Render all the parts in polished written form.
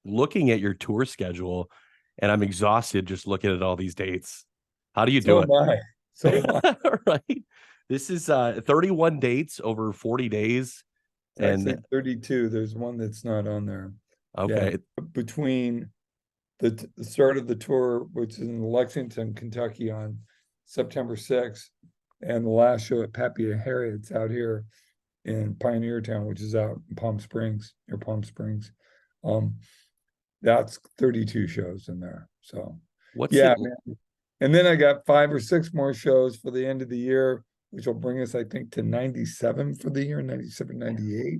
looking at your tour schedule, and I'm exhausted just looking at all these dates. How do you do So it? am I. So am I. Right. This is 31 dates over 40 days. It's And actually 32. There's one that's not on there. Yeah. okay. Between the start of the tour, which is in Lexington, Kentucky on September 6th, and the last show at Pappy and Harriet's out here in Pioneer Town, which is out in Palm Springs, near Palm Springs. Um, that's 32 shows in there. So What's it? yeah, man. And then I got 5 or 6 more shows for the end of the year, which will bring us, I think, to 97 for the year, 97, 98.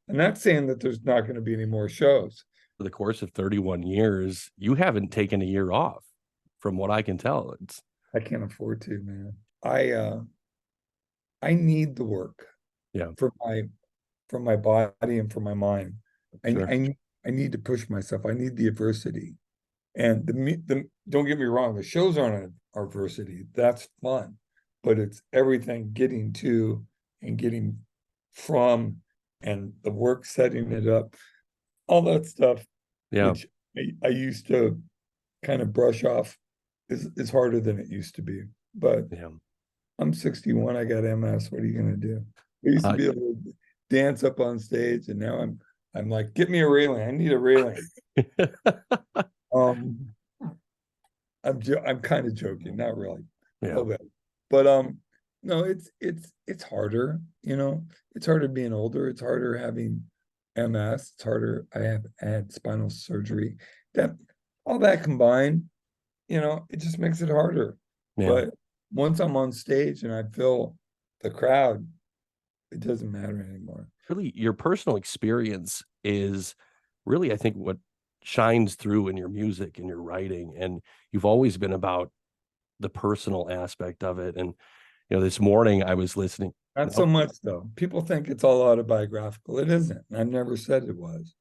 And that's saying that there's not going to be any more shows. For the course of 31 years, you haven't taken a year off, from what I can tell. It's I can't afford to, man. I need the work yeah, for my body and for my mind. I sure. I I need to push myself. I need the adversity. And the don't get me wrong, the shows aren't adversity. That's fun, but it's everything getting to and getting from and the work setting it up, all that stuff, Yeah. which I used to kind of brush off is harder than it used to be. But Yeah. I'm 61. I got MS. What are you gonna do? I used to Uh, be able to dance up on stage, and now I'm like, get me a railing. I need a railing. Um, I'm kind of joking, not really, a yeah. little bit, but no, it's harder. It's harder being older. It's harder having MS. It's harder. I had spinal surgery. That all that combined, it just makes it harder. Yeah. But once I'm on stage and I feel the crowd, it doesn't matter anymore. Really, your personal experience is really, I think, what shines through in your music and your writing. And you've always been about the personal aspect of it. And, this morning I was listening. Not so Nope. much though. People think it's all autobiographical. It isn't. I've never said it was.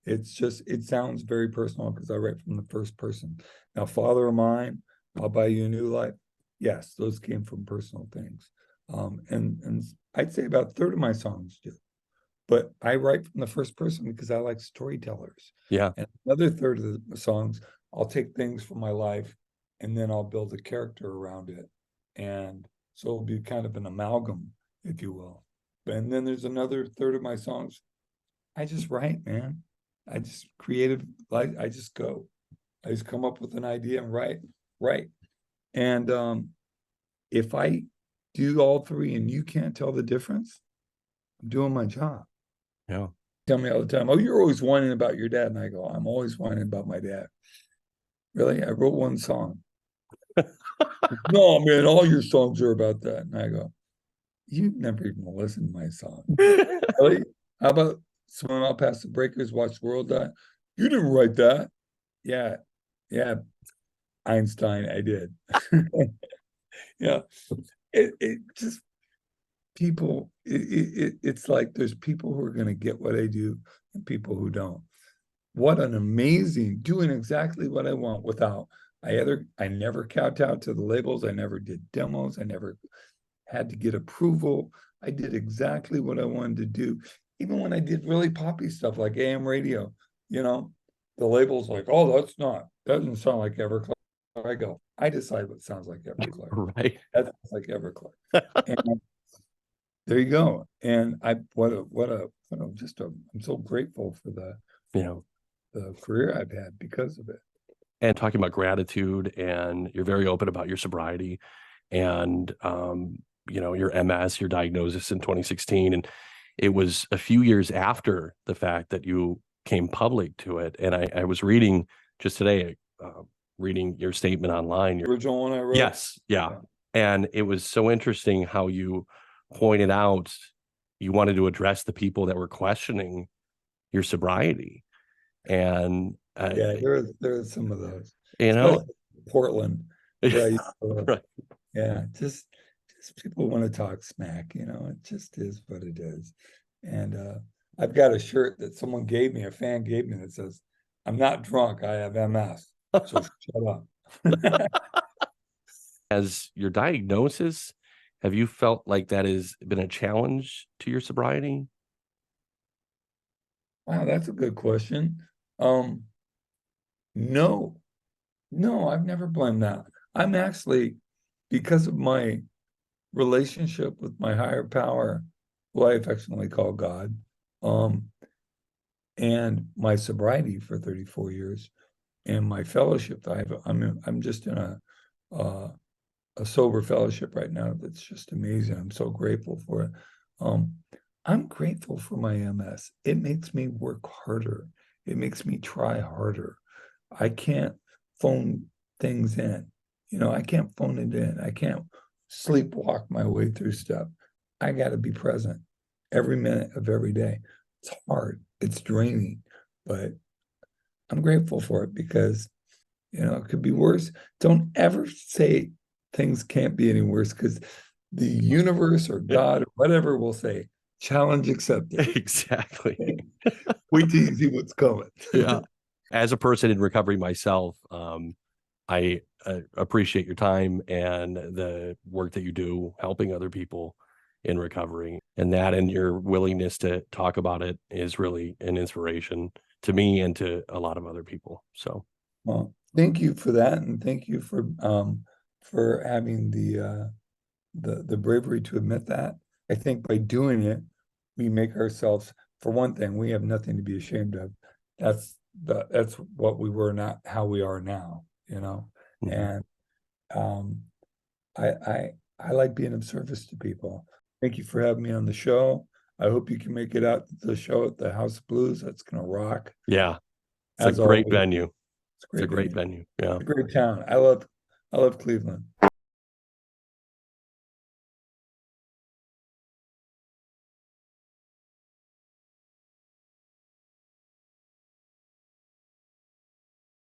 It's just it sounds very personal because I write from the first person. Now, Father of Mine, I'll Buy You a New Life. Yes, those came from personal things. And I'd say about a third of my songs do. But I write from the first person because I like storytellers. Yeah. And another third of the songs, I'll take things from my life and then I'll build a character around it. And so it'll be kind of an amalgam, if you will. And then there's another third of my songs. I just write, man. I just creative, like I just go. I just come up with an idea and write. And if I do all three and you can't tell the difference, I'm doing my job. Yeah. Tell me all the time, oh, you're always whining about your dad. And I go, I'm always whining about my dad. Really? I wrote one song. No, man, all your songs are about that. And I go, you've never even listened to my song. Really? How about Swim Out Past the Breakers, Watch the World Die? You didn't write that. Yeah. Yeah. Einstein, I did. Yeah. It just people, it's like there's people who are going to get what I do and people who don't. What an amazing doing exactly what I want without I never kowtowed to the labels. I never did demos. I never had to get approval. I did exactly what I wanted to do. Even when I did really poppy stuff like AM radio, you know, the label's like, oh, doesn't sound like Everclear. I go, I decide what sounds like Everclear. Right. That sounds like Everclear. And there you go. And I'm so grateful for Yeah. the career I've had because of it. And talking about gratitude, and you're very open about your sobriety and, your MS, your diagnosis in 2016. And it was a few years after the fact that you came public to it. And I was reading just today, reading your statement online. Original one I wrote. Yes. Yeah. And it was so interesting how you pointed out you wanted to address the people that were questioning your sobriety. And, Yeah, there was some of those. you know, Especially Portland, where I used to live. right. Yeah, just people want to talk smack, it just is what it is. And I've got a shirt that someone gave me, a fan gave me that says, I'm not drunk, I have MS. So shut up. As your diagnosis, have you felt like that has been a challenge to your sobriety? Wow, that's a good question. Um, No, no, I've never blamed that. I'm actually, because of my relationship with my higher power, who I affectionately call God, um, and my sobriety for 34 years, and my fellowship that I'm just in uh, a sober fellowship right now that's just amazing. I'm so grateful for it. Um, I'm grateful for my MS. It makes me work harder. It makes me try harder. I can't phone things in. I can't phone it in. I can't sleepwalk my way through stuff. I got to be present every minute of every day. It's hard. It's draining, but I'm grateful for it because it could be worse. Don't ever say things can't be any worse because the universe or God or whatever will say, challenge accepted. Exactly. Wait till you see what's coming. Yeah. As a person in recovery myself, I appreciate your time and the work that you do helping other people in recovery. And that and your willingness to talk about it is really an inspiration to me and to a lot of other people. So, Well, thank you for that, and thank you for having the bravery to admit that. I think by doing it, we make ourselves, for one thing, we have nothing to be ashamed of. That's what we were, not how we are now. mhm. And um, I like being of service to people. Thank you for having me on the show. I hope you can make it out to the show at the House of Blues. That's gonna rock. Yeah, it's a As great always, venue. it's a It's a great great venue. venue. Yeah. It's a great town. I love Cleveland.